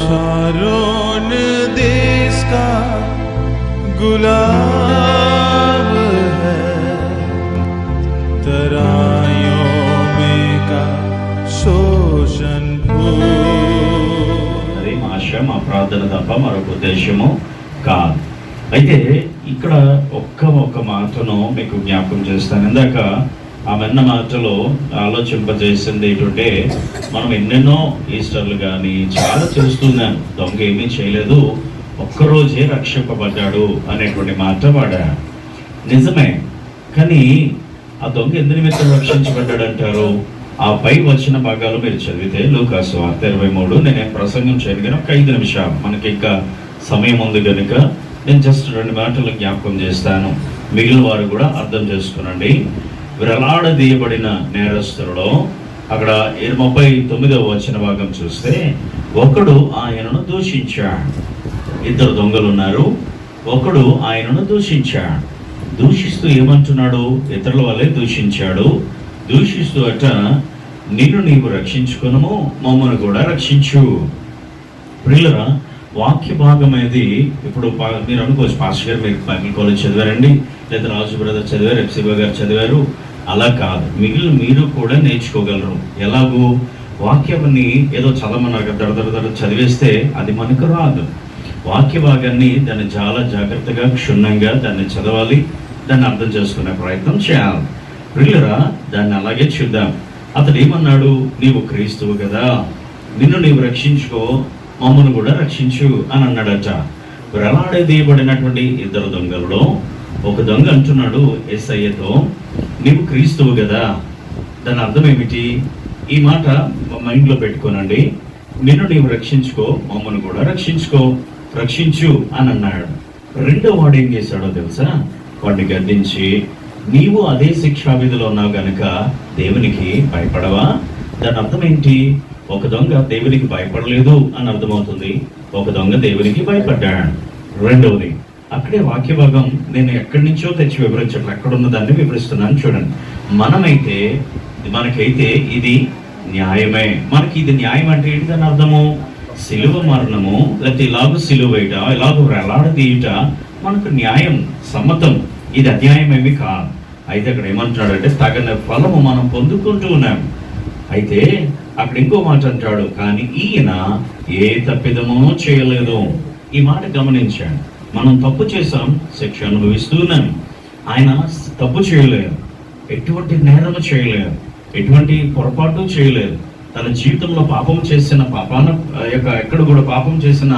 Sharon देश का गुलाब है, तराइयों में का शोषण फूल। అది మా ఆశ, మా ప్రార్థన తప్ప మరొక ఉద్దేశము కాదు. అయితే ఇక్కడ ఒక్క మాటను మీకు జ్ఞాపకం చేస్తాను. ఇందాక ఆ మెన్న మాటలో ఆలోచింపజేసింది ఏంటంటే, మనం ఎన్నెన్నో ఈస్టర్లు కానీ చాలా చేస్తున్నాం, దొంగ ఏమీ చేయలేదు, ఒక్కరోజే రక్షింపబడ్డాడు అనేటువంటి మాట వాడా. నిజమే, కానీ ఆ దొంగ ఎందు నిమిత్తం రక్షించబడ్డాడు అంటారు? ఆ పై వచ్చిన భాగాలు మీరు చదివితే లూకాసు వార్త 23, నేనేం ప్రసంగం చేయను కానీ ఒక 5 నిమిషాలు, మనకి ఇంకా సమయం ఉంది కనుక నేను జస్ట్ 2 మాటలు జ్ఞాపకం చేస్తాను, మిగిలిన వారు కూడా అర్థం చేసుకునండి. వేలాడదీయబడిన నేరస్తులలో అక్కడ 39వ వచ్చిన భాగం చూస్తే, ఒకడు ఆయనను దూషించాడు. 2 దొంగలు ఉన్నారు, ఒకడు ఆయనను దూషించాడు. దూషిస్తూ ఏమంటున్నాడు? ఇతరుల వల్లే దూషించాడు. దూషిస్తూ అట, నిన్ను నీవు రక్షించుకునము, మమ్మల్ని కూడా రక్షించు. ప్రియులరా, వాక్య భాగం అనేది ఇప్పుడు మీరు అనుకోవచ్చు, పాస్టర్ గారు మీరు బైబిల్ కాలేజ్ చదివారండి, లేదా రాజు బ్రదర్ చదివారు, ఎఫ్సిబా గారు చదివారు. అలా కాదు, మీరు కూడా నేర్చుకోగలరు. ఎలాగూ వాక్యాన్ని ఏదో చదవమన్నారు దడ చదివేస్తే అది మనకు రాదు. వాక్య భాగాన్ని దాన్ని చాలా జాగ్రత్తగా క్షుణ్ణంగా దాన్ని చదవాలి, దాన్ని అర్థం చేసుకునే ప్రయత్నం చేయాలి. ప్రియులరా, దాన్ని అలాగే చూద్దాం. అతడు ఏమన్నాడు? నీవు క్రీస్తువు కదా, నిన్ను నీవు రక్షించుకో, మమ్మల్ని కూడా రక్షించు అని అన్నాడట. వేలాడదీయబడినటువంటి 2 దొంగలలో ఒక దొంగ అంటున్నాడు యేసయ్యతో, నీవు క్రీస్తువు కదా. దాని అర్థం ఏమిటి? ఈ మాట మైండ్లో పెట్టుకోనండి. నిన్ను నీవు రక్షించుకో, మమ్మల్ని కూడా రక్షించు అని అన్నాడు. 2వ వాడు ఏం చేశాడో తెలుసా? వాడిని గద్దించి, నీవు అదే శిక్షా విధిలో ఉన్నావు గనుక దేవునికి భయపడవా? దాని అర్థం ఏంటి? ఒక దొంగ దేవునికి భయపడలేదు అని అర్థమవుతుంది, ఒక దొంగ దేవునికి భయపడ్డాడు. 2వది అక్కడే వాక్య భాగం నేను ఎక్కడి నుంచో తెచ్చి వివరించట్లేదు, ఎక్కడున్న దాన్ని వివరిస్తున్నాను చూడండి. మనకైతే ఇది న్యాయమే. మనకి ఇది న్యాయం అంటే ఏంటి? దాని అర్థము సిలువ మరణము, లేకపోతే ఇలాగ సిలువ వేయట, ఇలాగ వేలాడదీయట మనకు న్యాయం, సమ్మతం. ఇది అన్యాయమేమి కాదు. అయితే అక్కడ ఏమంటున్నాడంటే, తగిన ఫలము మనం పొందుకుంటూ ఉన్నాం. అయితే అక్కడ ఇంకో మాట అంటాడు, కానీ ఈయన ఏ తప్పిదమో చేయలేదు. ఈ మాట గమనించాడు. మనం తప్పు చేసాం, శిక్ష అనుభవిస్తున్నాం. ఆయన తప్పు చేయలేదు, ఎటువంటి నేరము చేయలేదు, ఎటువంటి పొరపాటు చేయలేదు. తన జీవితంలో పాపం చేసిన ఎక్కడ కూడా పాపం చేసిన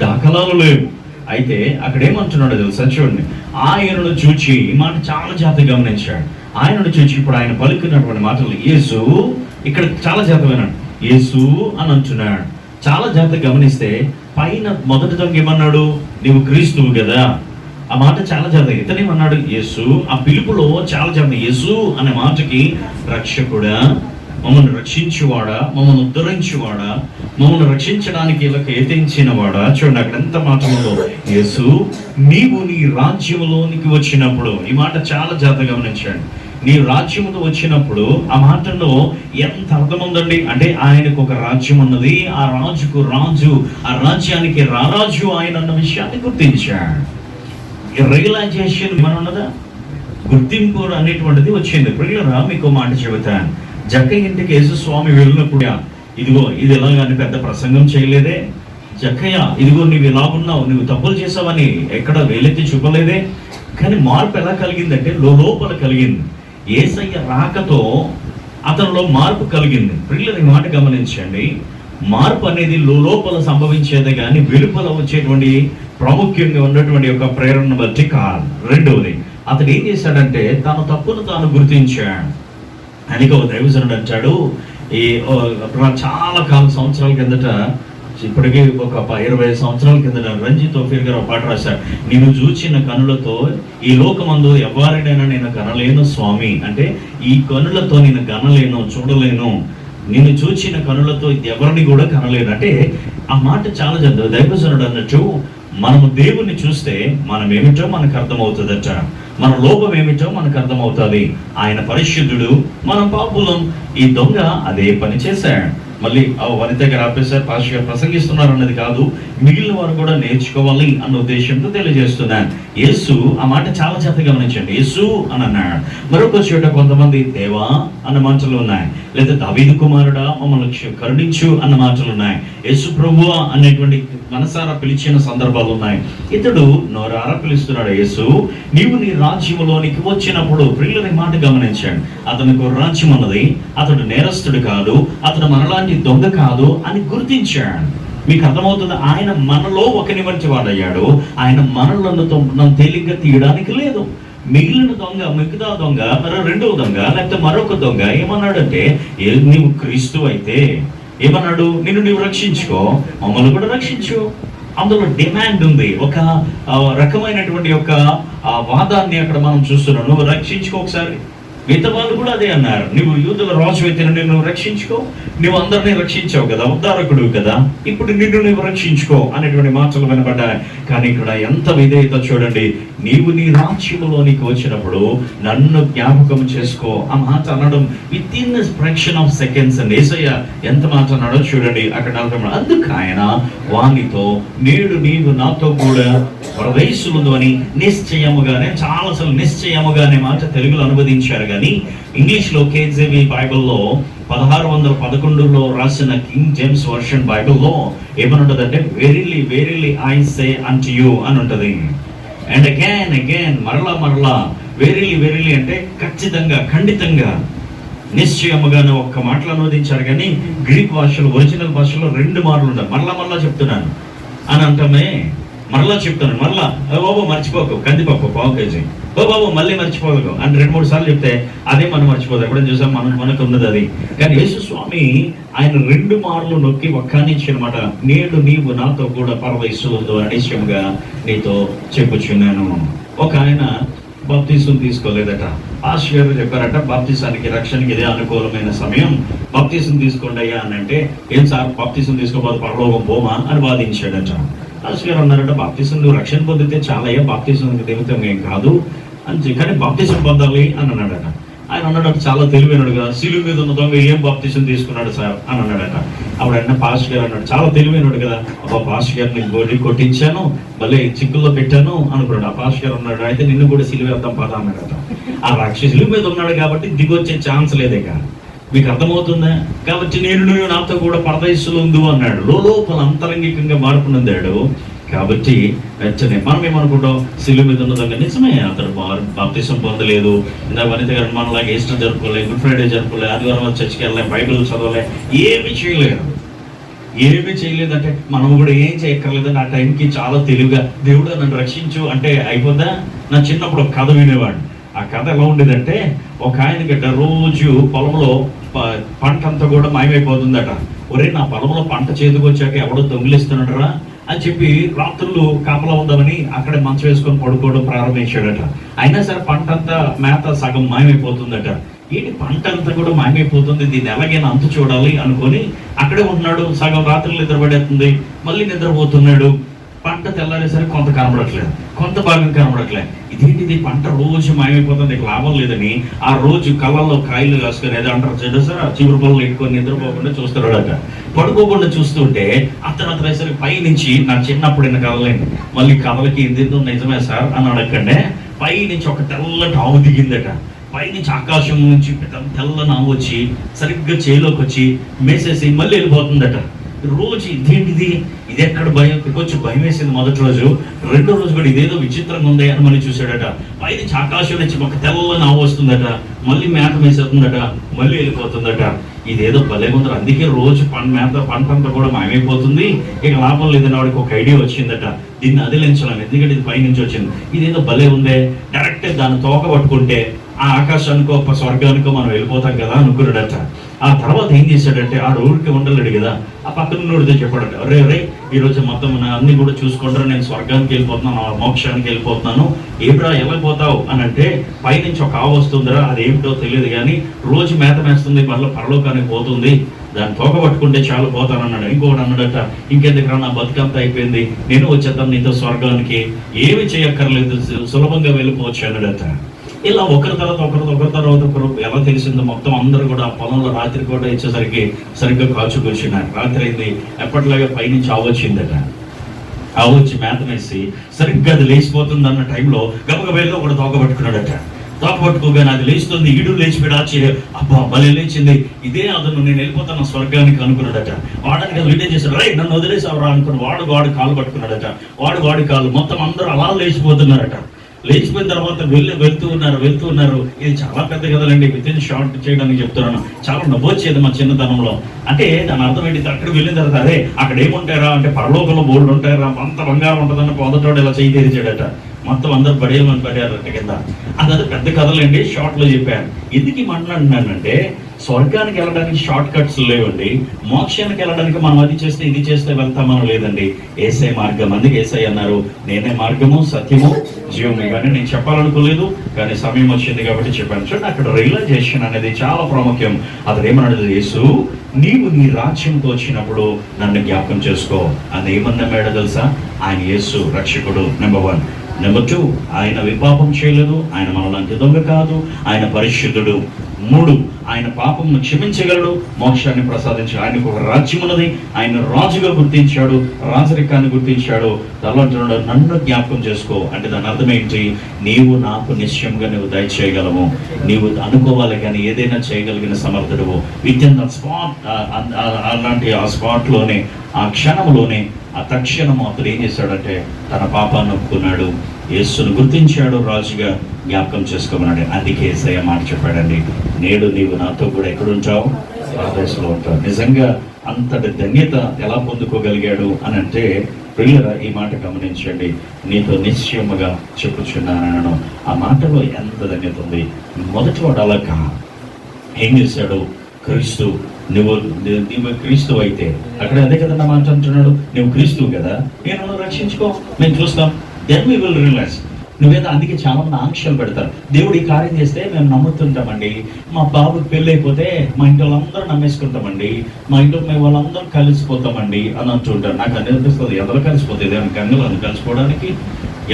దాఖలాలు లేవు. అయితే అక్కడ ఏమంటున్నాడో తెలుసా? చూడండి, ఆయనను చూచి, ఈ మాట చాలా జాగ్రత్తగా గమనించాడు. ఆయనను చూచి, ఇప్పుడు ఆయన పలుకున్నటువంటి మాటలు యేసు, ఇక్కడ చాలా జాగ్రత్తగా విన్నాడు, యేసు అని అంటున్నాడు. చాలా జాగ్రత్తగా గమనిస్తే పైన మొదటి దొంగ ఏమన్నాడు? నీవు క్రీస్తువు కదా. ఆ మాట చాలా జాగ్రత్తగా. ఇతనేమన్నాడు? యేసు. ఆ పిలుపులో చాలా జాగ్రత్త. యేసు అనే మాటకి రక్షకుడా, మమ్మల్ని రక్షించువాడా, మమ్మల్ని ఉద్ధరించువాడా, మమ్మల్ని రక్షించడానికి ఇలా యతించిన వాడా. చూడండి అక్కడ ఎంత మాట ఉందో. యేసు, నీవు నీ రాజ్యములోనికి వచ్చినప్పుడు, ఈ మాట చాలా జాగ్రత్తగా గమనించండి. నీ రాజ్యముతో వచ్చినప్పుడు, ఆ మాటల్లో ఎంత అర్థం ఉందండి. అంటే ఆయనకు ఒక రాజ్యం ఉన్నది, ఆ రాజుకు రాజు, ఆ రాజ్యానికి రారాజు ఆయన అన్న విషయాన్ని గుర్తించాడు. రియలైజేషన్ ఏమైనా ఉన్నదా? గుర్తింపు అనేటువంటిది వచ్చింది. ప్రియులరా, మీకు మాట చెబుతాను. జక్కయ్య ఇంటికి యేసుస్వామి వెళ్ళినప్పుడు, ఇదిగో ఇది ఎలాగని పెద్ద ప్రసంగం చేయలేదే. జక్కయ్య, ఇదిగో నువ్వు ఇలాగున్నావు, నువ్వు తప్పులు చేసావని ఎక్కడ వేలెత్తి చూపలేదే. కానీ మార్పు ఎలా కలిగిందంటే లోపల కలిగింది. యేసయ్య రాకతో అతనిలో మార్పు కలిగింది. ప్రియులు, ఈ మాట గమనించండి. మార్పు అనేది లోపల సంభవించేదే కానీ వెలుపల వచ్చేటువంటి ప్రాముఖ్యంగా ఉన్నటువంటి ఒక ప్రేరణ బట్టి కాదు. 2వది, అతడు ఏం చేశాడంటే తన తప్పును తాను గుర్తించాడు. ఆయనకి ఒక దైవజనుడు అంటాడు, చాలా సంవత్సరాల కిందట, ఇప్పటికీ ఒక 20 సంవత్సరాల కిందట రంజిత్ తోఫీర్ గారు ఒక పాట రాశారు. నేను చూచిన కనులతో ఈ లోకమందు ఎవరినైనా నేను కనలేను స్వామి. అంటే ఈ కనులతో నేను కనలేను, చూడలేను. నిన్ను చూచిన కనులతో ఎవరిని కూడా కనలేను. అంటే ఆ మాట చాలా దైవజనుడు అన్నట్టు, మనము దేవుణ్ణి చూస్తే మనం ఏమిటో మనకు అర్థమవుతుందట. మన లోపం ఏమిటో మనకు అర్థమవుతుంది. ఆయన పరిశుద్ధుడు, మనం పాపులం. ఈ దొంగ అదే పని చేశాడు. మళ్ళీ వనిత గారు ఆపేశారు, పాస్టర్ గారు ప్రసంగిస్తున్నారు అన్నది కాదు, మిగిలిన వారు కూడా నేర్చుకోవాలి అన్న ఉద్దేశంతో తెలియజేస్తున్నాను. యేసు ఆ మాట చాలా జాగ్రత్తగా గమనించండి. యేసు అని అన్నాడు. మరొక చోట కొంతమంది దేవా అన్న మాటలు ఉన్నాయి, లేదా దావీదు కుమారుడా మమ్మల్ని కరుణించు అన్న మాటలు ఉన్నాయి, యేసు ప్రభువా అనేటువంటి మనసారా పిలిచిన సందర్భాలు ఉన్నాయి. ఇతడు నోరారా పిలుస్తున్నాడు, యేసు నీవు నీ రాజ్యములోనికి వచ్చినప్పుడు. ప్రియులని మాట గమనించాడు. అతనికి రాజ్యం ఉన్నది, అతడు నేరస్తుడు కాదు, అతడు మనలాంటి దొంగ కాదు అని గుర్తించాడు. మీకు అర్థమవుతుంది, ఆయన మనలో ఒకని వంటి వాడయ్యాడు. ఆయన మనలను తేలిగ్గా తీయడానికి లేదు. మిగిలిన దొంగ, మిగతా దొంగ, రెండవ దొంగ, లేకపోతే మరొక దొంగ ఏమన్నాడంటే, నీవు క్రీస్తు అయితే ఏమన్నాడు, నిన్ను నీవు రక్షించుకో, మమ్మల్ని కూడా రక్షించు. అందులో డిమాండ్ ఉంది, ఒక రకమైనటువంటి ఒక వాదాన్ని అక్కడ మనం చూస్తున్నాం. నువ్వు రక్షించుకో ఒకసారి. మిగతా వాళ్ళు కూడా అదే అన్నారు, నువ్వు యూదుల రాజు అయితే నిన్ను రక్షించుకో, నువ్వు అందరినీ రక్షించావు కదా, ఉద్ధారకుడు కదా, ఇప్పుడు నిన్ను నువ్వు రక్షించుకో అనేటువంటి మాటలు వినపడ్డాయి. కానీ ఇక్కడ ఎంత విధేయత చూడండి, నీవు నీ రాజ్యములోనికి వచ్చినప్పుడు నన్ను జ్ఞాపకం చేసుకో. ఆ మాట అనడం with in fraction of seconds అండి. యేసయ్య ఎంత మాట అన్నాడో చూడండి అక్కడ. అందుకు ఆయన వానితో, నేడు నీవు నాతో కూడా పరదేశులు అని నిశ్చయముగానే, చాలాసార్లు నిశ్చయముగానే మాట తెలుగులో అనువదించారు. కానీ ఇంగ్లీష్లో కేజేవి బైబిల్లో 1611లో రాసిన కింగ్ జేమ్స్ వర్షన్ బైబిల్లో ఏమనుంటదంటే, verily verily I say unto you అని ఉంటుంది. అండ్ అగైన్ అగైన్, మరలా వెరీలీ వెరీలీ అంటే ఖచ్చితంగా, ఖండితంగా, నిశ్చయముగానే ఒక్క మాటలు అనువదించారు. కానీ గ్రీక్ భాషలో, ఒరిజినల్ భాషలో 2 మార్లు ఉంటారు. మరలా చెప్తున్నాను అని అంటామే, మరలా చెప్తాను, మరలా బాబు మర్చిపోకు కందిపప్పు 1 kg, ఓ బాబు మళ్ళీ మర్చిపోదు అని 2-3 సార్లు చెప్తే అదే మనం మర్చిపోదు. ఎప్పుడైనా చూసాం, మనకు ఉన్నది అది. కానీ యేసు స్వామి ఆయన 2 మార్లు నొక్కి ఒక్కనిచ్చి అనమాట, నేడు నీవు నాతో కూడా పరదేశులతో నిశ్చయముగా నీతో చెప్పుచున్నాను. ఒక ఆయన బాప్తీసం తీసుకోలేదట. పాస్టర్ గారు చెప్పారట, బాప్తీసానికి, రక్షణకి ఇదే అనుకూలమైన సమయం, బాప్తీసం తీసుకోండి అయ్యా అని అంటే, ఏం సార్ బాప్తీసం తీసుకోకపోతే పరలోకం పోమా అని వాదించాడట. పాస్టర్ గారు అన్నారట, బాప్తీసం నువ్వు రక్షణ పొందితే చాలా అయ్యా, బాప్తీసం నిమిత్తం ఏం కాదు అని, కానీ బాప్తీసం పొందాలి అని అన్నాడట. ఆయన అన్నాడట, చాలా తెలివైనడు కదా, శిలువ మీద ఉన్న దొంగ ఏం బాప్తీసం తీసుకున్నాడు సార్ అని అన్నాడట. అప్పుడన్న పాస్టర్ గారు అన్నాడు, చాలా తెలివైనడు కదా, అబ్బా పాస్టర్ గారిని గోడి కొట్టించాను, మళ్ళీ చిక్కుల్లో పెట్టాను అనుకున్నాడు. ఆ పాస్టర్ గారు అన్నాడు, అయితే నిన్ను కూడా శిలువ వేద్దాం పదా అన్నాడట. ఆ శిలువ మీద ఉన్నాడు కాబట్టి దిగొచ్చే ఛాన్స్ లేదే కదా. మీకు అర్థమవుతుందా? కాబట్టి నేను నాతో కూడా పరదేశులు ఉండు అన్నాడు. లోపల అంతరంగికంగా మార్పు పొందాడు. కాబట్టి వెంటనే మనం ఏమనుకుంటాం, శిలువ మీద ఉన్నదంగా నిజమే, అతడు బాప్తిసం పొందలేదు, ఇందా వనిత గారు మనలాగా ఈస్టర్ జరుపుకోలే, గుడ్ ఫ్రైడే జరుపుకోలే, ఆదివారం చర్చికి వెళ్ళలే, బైబిల్ చదవలే, ఏమి చేయలేదంటే మనం కూడా ఏం చేయక్కర్లేదని ఆ టైంకి చాలా తెలివిగా దేవుడు నన్ను రక్షించు అంటే అయిపోద్దా? నా చిన్నప్పుడు ఒక కథ వినేవాడు. ఆ కథ ఎలా ఉండేదంటే, ఒక ఆయన గడ్డ రోజు పొలంలో పంట అంతా కూడా మాయమైపోతుందట. ఒరే, నా పొలంలో పంట చేతికి వచ్చాక ఎవడో దొంగిలిస్తున్నాడరా అని చెప్పి రాత్రులు కాపలా ఉందామని అక్కడే మంచం వేసుకొని పడుకోవడం ప్రారంభించాడట. అయినా సరే పంట అంతా, మేత సగం మాయమైపోతుందట. ఏంటి పంట అంతా కూడా మాయమైపోతుంది, దీన్ని ఎలాగైనా అంతు చూడాలి అనుకొని అక్కడే ఉంటున్నాడు. సగం రాత్రులు నిద్రపడేస్తుంది, మళ్ళీ నిద్రపోతున్నాడు. పంట తెల్లారేసరికి కొంత కనబడట్లేదు, కొంత భాగం కనబడట్లేదు. ఇదేంటిది, పంట రోజు మాయమైపోతుంది, లాభం లేదని ఆ రోజు కళ్ళల్లో కాయలు కాసుకొని ఏదో అంటారు చూడ సార్, చిగురు పళ్ళు ఎట్టుకొని నిద్రపోకుండా చూస్తున్నాడట. పడుకోకుండా చూస్తుంటే అతను పై నుంచి, నా చిన్నప్పుడు కథలేండి, మళ్ళీ కథలకి ఎందుకు నిజమే సార్ అని అడగండి, పై నుంచి ఒక తెల్లటి ఆవు దిగిందట. పైనుంచి ఆకాశం నుంచి తెల్ల నావు వచ్చి సరిగ్గా చేలోకి వచ్చి మేసేసి మళ్ళీ వెళ్ళిపోతుందట. రోజు ఇదేంటిది, ఇది ఎక్కడ భయం, కొంచెం భయం వేసింది మొదటి రోజు. రెండో రోజు కూడా ఇదేదో విచిత్రంగా ఉంది అని మళ్ళీ చూశాడట. పైనుంచి ఆకాశం నుంచి ఒక తెల్ల నావు వస్తుందట, మళ్ళీ మేత వేసేస్తుందట, మళ్ళీ వెళ్ళిపోతుందట. ఇదేదో భలే ఉందట. అందుకే రోజు పంట అంతా కూడా మాయమైపోతుంది, ఇక లాభం లేదని వాడికి ఒక ఐడియా వచ్చిందట, దీన్ని అదిలించడం, ఎందుకంటే ఇది పైనుంచి వచ్చింది, ఇదేదో భలే ఉందే, డైరెక్ట్ దాన్ని తోక పట్టుకుంటే ఆ ఆకాశానికో స్వర్గానికో మనం వెళ్ళిపోతాం కదా అనుకున్నాడట. ఆ తర్వాత ఏం చేశాడంటే, ఆ ఊరికి ఉండలేడు కదా, ఆ పక్కన ఉన్నోడితో చెప్పాడట, రే ఈరోజు మొత్తం అన్ని కూడా చూసుకుంటారు, నేను స్వర్గానికి వెళ్ళిపోతున్నాను, మోక్షానికి వెళ్ళిపోతున్నాను. ఏమిరా వెళ్ళిపోతావు అని అంటే, పైనుంచి ఒక ఆవు వస్తుందిరా, అది ఏమిటో తెలియదు కానీ రోజు మేత మేస్తుంది, మళ్ళీ పరలోకానికి పోతుంది, దాన్ని తోక పట్టుకుంటే చాలు పోతానన్నాడు. ఇంకొకటి అన్నాడట, ఇంకెందుకురా నా బతుకంతా అయిపోయింది, నేను వచ్చేద్దాం నీతో స్వర్గానికి, ఏమి చేయక్కర్లేదు, సులభంగా వెళ్ళిపోవచ్చు అన్నాడట. ఇలా ఒకరి తర్వాత ఒకరు ఎలా తెలిసిందో మొత్తం అందరూ కూడా పొలంలో రాత్రి కూడా ఇచ్చేసరికి సరిగ్గా కాచు కూర్చున్నారు. రాత్రి అయింది, ఎప్పటిలాగా పైనుంచి ఆవొచ్చిందట. ఆవొచ్చి మేత వేసి సరిగ్గా అది లేచిపోతుంది అన్న టైంలో గబగబేలో ఒకడు తోకబట్టుకున్నాడట. తోకబట్టుకోగానే అది లేస్తుంది, ఈడు లేచిపోయాడు. ఆశ్చర్యం, అబ్బా భలే లేచింది, ఇదే అతను నేను వెళ్ళిపోతాను స్వర్గానికి అనుకున్నాడట. వాడానికి అది వీడియో చేశాడు, రై నన్ను వదిలేసావరా అనుకుని వాడు కాలు పట్టుకున్నాడట. వాడి కాలు మొత్తం అందరూ అలా లేచిపోతున్నారట. లేచిపోయిన తర్వాత వెళ్తూ ఉన్నారు. ఇది చాలా పెద్ద కథలండి, విత్ షార్ట్ చేయడానికి చెప్తున్నాను. చాలా నవ్వొచ్చేది మా చిన్నతనంలో. అంటే దాని అర్థం ఏంటి, అక్కడికి వెళ్ళిన తర్వాత అదే అక్కడ ఏముంటారా అంటే పరలోకంలో బోర్డు ఉంటారా, అంత బంగారం ఉంటుందని పొందటోడు ఇలా చేయి తెరిచాడట. మొత్తం అందరు పడేయమని పడారట కింద. అది పెద్ద కథలండి, షార్ట్లో చెప్పాను. ఎందుకు మాట్లాడినానంటే స్వర్గానికి వెళ్ళడానికి షార్ట్ కట్స్ లేవండి. మోక్షానికి వెళ్ళడానికి మనం అది చేస్తే ఇది చేస్తే వెళ్తామని లేదండి. ఏసై మార్గం. అందుకే ఏసై అన్నారు, నేనే మార్గము సత్యము జీవము. ఇవన్నీ నేను చెప్పాలనుకోలేదు, కానీ సమయం వచ్చింది కాబట్టి చెప్పాను. చూడండి, అక్కడ రియలైజేషన్ అనేది చాలా ప్రాముఖ్యం. అతను ఏమన్నాడు, యేసు నీవు నీ రాజ్యంతో వచ్చినప్పుడు నన్ను జ్ఞాపకం చేసుకో. అది ఏమన్నాడు తెలుసా? ఆయన యేసు రక్షకుడు, నెంబర్ 1. నెంబర్ 2, ఆయన విపాపం చేయలేదు, ఆయన మనలాంటి దొంగ కాదు, ఆయన పరిశుద్ధుడు. 3, ఆయన పాపంను క్షమించగలడు, మోక్షాన్ని ప్రసాదించాడు. ఆయనకు ఒక రాజ్యం ఉన్నది, ఆయన రాజుగా గుర్తించాడు, రాజరికాన్ని గుర్తించాడు. తలంటున్నాడు, నన్ను జ్ఞాపకం చేసుకో. అంటే దాని అర్థం ఏంటి? నీవు నాకు నిశ్చయంగా నువ్వు దయచేయగలవు, నీవు అనుకోవాలి కానీ ఏదైనా చేయగలిగిన సమర్థుడువు. విత్ ఇన్ ద స్పాట్, అలాంటి ఆ స్పాట్లోనే, ఆ క్షణంలోనే, ఆ తక్షణం అతడు ఏం చేశాడంటే తన పాపాన్ని ఒప్పుకున్నాడు, యేసును గుర్తించాడు, రాజుగా జ్ఞాపకం చేసుకోమన్నాడు. అందుకే యేసయ్య మాట చెప్పాడండి, నేడు నీవు నాతో కూడా ఎక్కడుంటావు? పరదేశంలో ఉంటావు. నిజంగా అంతటి ధన్యత ఎలా పొందుకోగలిగాడు అని అంటే, ప్రియులరా ఈ మాట గమనించండి. నీతో నిశ్చయముగా చెప్పుచున్నాను. ఆ మాటలో ఎంత ధన్యత ఉంది. మొదటి వాడు అలా ఏం చేశాడు? క్రీస్తు, నువ్వు క్రీస్తు అయితే, అక్కడ అదే కదా నా మాట అంటున్నాడు, నువ్వు క్రీస్తువు కదా, నేను రక్షించుకో, మేము చూస్తాం. Then we will realise. నువ్వేదో అందుకే చాలా మంది ఆంక్షలు పెడతారు. దేవుడు ఈ కార్యం చేస్తే మేము నమ్ముతుంటామండి, మా బాబుకి పెళ్ళి అయిపోతే మా ఇంటి వాళ్ళందరూ నమ్మేసుకుంటామండి, మా ఇంట్లో మేము వాళ్ళందరూ కలిసిపోతామండి అని అంటుంటారు. నాకు అనేది అనిపిస్తుంది, ఎందులో కలిసిపోతుంది? ఏమైనా గంగలు అది కలిసిపోవడానికి?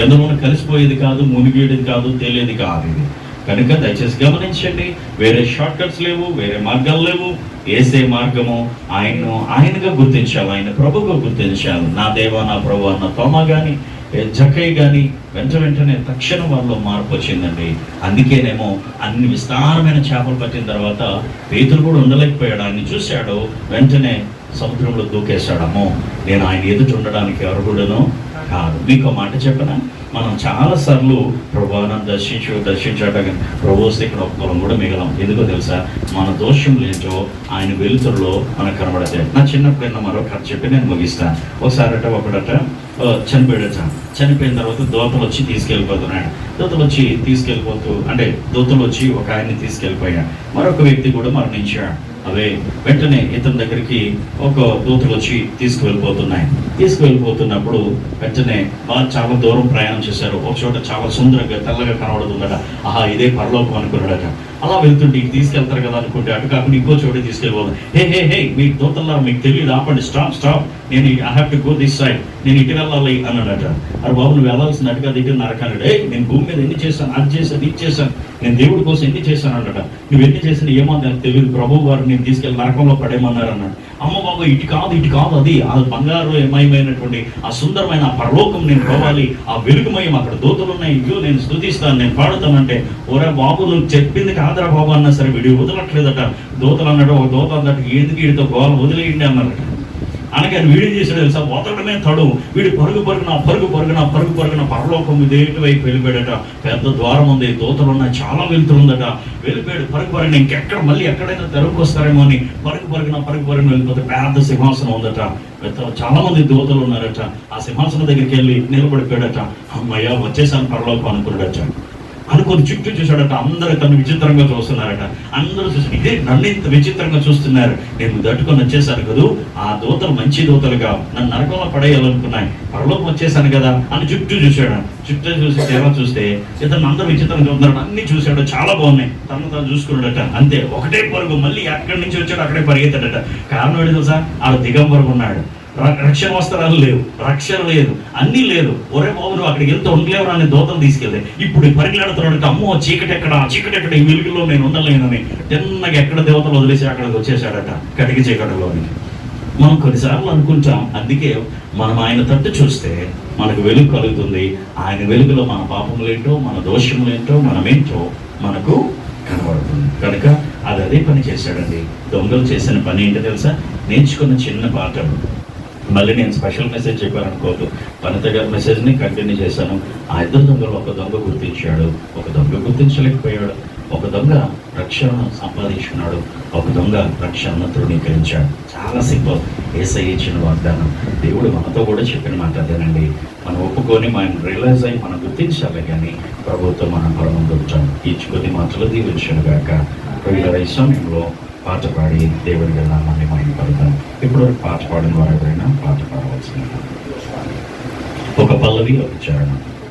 ఎందులోనూ కలిసిపోయేది కాదు, మునిగేది కాదు, తెలియదు కాదు ఇది. కనుక దయచేసి గమనించండి, వేరే షార్ట్ కట్స్ లేవు, వేరే మార్గాలు లేవు. ఏసే మార్గము ఆయనగా గుర్తించాలి, ఆయన ప్రభుగా గుర్తించాలి. నా దేవా నా ప్రభు అన్న తోమా కానీ జక్కయ్య కానీ వెంటనే తక్షణం వాళ్ళలో మార్పు వచ్చిందండి. అందుకేనేమో అన్ని విస్తారమైన చేపలు పట్టిన తర్వాత పేతురు కూడా ఉండలేకపోయాడు. ఆయన్ని చూశాడు, వెంటనే సముద్రంలో దూకేశాడమ్మో, నేను ఆయన ఎదుట ఉండడానికి అర్హుడను కాదు. మీకు మాట చెప్పనా, మనం చాలాసార్లు ప్రభువును దర్శించాట ప్రభు వస్తే ఇక్కడ ఒక్కరం కూడా మిగలం. ఎందుకో తెలుసా? మన దోషం లేంటో ఆయన వెలుతురులో మనకు కనబడతాయి. నా చిన్నప్పుడు మరో కథ చెప్పి నేను ముగిస్తాను. ఒకసారట ఒకడట చనిపోయాడట. చనిపోయిన తర్వాత దోతలు వచ్చి తీసుకెళ్ళిపోతున్నాడు. దోతలు వచ్చి ఒక ఆయన్ని తీసుకెళ్ళిపోయాడు. మరొక వ్యక్తి కూడా మరణించాడు. అవే వెంటనే ఇతని దగ్గరికి ఒక దూతలు వచ్చి తీసుకువెళ్ళిపోతున్నప్పుడు వెంటనే వాళ్ళు చాలా దూరం ప్రయాణం చేశారు. ఒక చోట చాలా సుందరంగా తెల్లగా కనబడుతుందట. ఆహా, ఇదే పరలోకం అనుకున్నాడట. అలా వెళ్తుంటే ఇక తీసుకెళ్తారు కదా అనుకుంటే అటు కాకుండా ఇంకో చోట తీసుకెళ్ళిపోతాను. హే మీకు దూతల్లా మీకు తెలియదు, ఆపండి, స్టాప్, నేను I have to go this side, నేను ఇటు వెళ్ళాలి అన్నాడట. అరే బాబు, నువ్వు వెళ్ళాల్సిన అటుగా దగ్గర నరకాడు. నేను భూమి మీద ఎన్ని చేశాను, అది చేశాను, ఇది చేశాను, నేను దేవుడి కోసం ఎన్ని చేశాను అన్నట. నువ్వు ఎన్ని చేసిన ఏమో నాకు తెలియదు, ప్రభు వారు నేను తీసుకెళ్ళి నరకంలో పడేమన్నారు అన్నాడు. అమ్మ బాబు, ఇటు కాదు అది ఆ బంగారు ఏమైనటువంటి ఆ సుందరమైన ఆ పరలోకం నేను పోవాలి, ఆ వెలుగుమయం అక్కడ దూతలు ఉన్నాయి, ఇయ్యో నేను స్తుతిస్తాను, నేను పాడుతానంటే, ఓరే బాబు నువ్వు చెప్పింది కాదురా బాబు అన్నా సరే వీడి వదలట్లేదట. దూతలు అన్నాడు, ఒక దూత అన్నట్టు ఎందుకు వీడితో గోల వదిలేయండి అన్నారట. అనగానే వీడు చేసాడు తెలుసా? వదలడమే తడు. వీడు పరుగు పరుగున పరలోకం ఇదేటి వైపు వెళ్ళిపోయాడట. పెద్ద ద్వారం ఉంది, దూతలు ఉన్నాయి, చాలా వెళ్తుందట. వెళ్ళిపోయాడు పరుగున, ఇంకెక్కడ మళ్ళీ ఎక్కడైనా తెరకు వస్తారేమో అని పరుగున వెళ్ళిపోతే పెద్ద సింహాసనం ఉందట. చాలా మంది దూతలు ఉన్నారట. ఆ సింహాసనం దగ్గరికి వెళ్ళి నిలబడిపోయాడట. అమ్మయ్య వచ్చేసాను పరలోకం అనుకున్నాడట. అనుకుని చుట్టూ చూశాడట. అందరూ తను విచిత్రంగా చూస్తున్నారట. అందరూ చూసి ఇదే నన్ను ఇంత విచిత్రంగా చూస్తున్నారు, నేను దట్టుకొని వచ్చేసాను కదా, ఆ దూతలు మంచి దూతలుగా నన్ను నరకంలో పడేయాలనుకున్నాయి, పరలోకం వచ్చేసాను కదా అని చుట్టూ చూశాడు. చుట్టూ చూసి తెర చూస్తే ఇతను అందరూ విచిత్రంగా చూస్తున్నాడు. అన్ని చూశాడు, చాలా బాగున్నాయి. తను చూసుకున్నాడట. అంతే, ఒకటే పరుగు. మళ్ళీ ఎక్కడి నుంచి వచ్చాడు అక్కడే పరిగెత్తాడట. కారణం ఏంటి తెలుసా? ఆడ దిగంబరుగా ఉన్నాడు. రక్షణ వస్త్రాలు లేవు, రక్షణ లేదు, అన్నీ లేదు. ఒరే బాబు నువ్వు అక్కడికి వెళ్తే ఉండలేవు అని దోతలు తీసుకెళ్తే ఇప్పుడు పరిగెడుతున్నాడు, అమ్మో చీకటి ఎక్కడ ఈ వెలుగులో నేను ఉండలేనని తిన్నగా ఎక్కడ దేవతలు వదిలేసి అక్కడికి వచ్చేసాడట కటికి చీకటిలోని. మనం కొన్నిసార్లు అనుకుంటాం, అందుకే మనం ఆయన తట్టు చూస్తే మనకు వెలుగు కలుగుతుంది. ఆయన వెలుగులో మన పాపములేంటో, మన దోషములేంటో, మనమేంటో మనకు కనబడుతుంది. కనుక అది అదే పని చేశాడండి. దొంగలు చేసిన పని ఏంటో తెలుసా? నేర్చుకున్న చిన్న పాఠం. మళ్ళీ నేను స్పెషల్ మెసేజ్ చెప్పాను వనిత గారి మెసేజ్ని కంటిన్యూ చేశాను. ఆ ఇద్దరు దొంగలు, ఒక దొంగ గుర్తించాడు, ఒక దొంగ గుర్తించలేకపోయాడు. ఒక దొంగ రక్షణను సంపాదించుకున్నాడు, ఒక దొంగ రక్షణను తృణీకరించాడు. చాలా సింపుల్. యేసయ్య ఇచ్చిన వాగ్దానం. దేవుడు మనతో కూడా చెప్పిన మాట అదేనండి. మనం ఒప్పుకొని మనం రియలైజ్ అయ్యి మనం గుర్తించాలి, కానీ ప్రభుత్వం మనం పరమం దొరుకుతాం. ఈ మాటలు దీవించాను గాక. ఈ సమయంలో పాట పాడి దేవుడికి నామాన్ని మహిమపడతాం. ఇప్పుడు పాట పాడిన వారు ఎవరైనా పాట పాడవలసింది. ఒక పల్లవి, ఒక చరణం.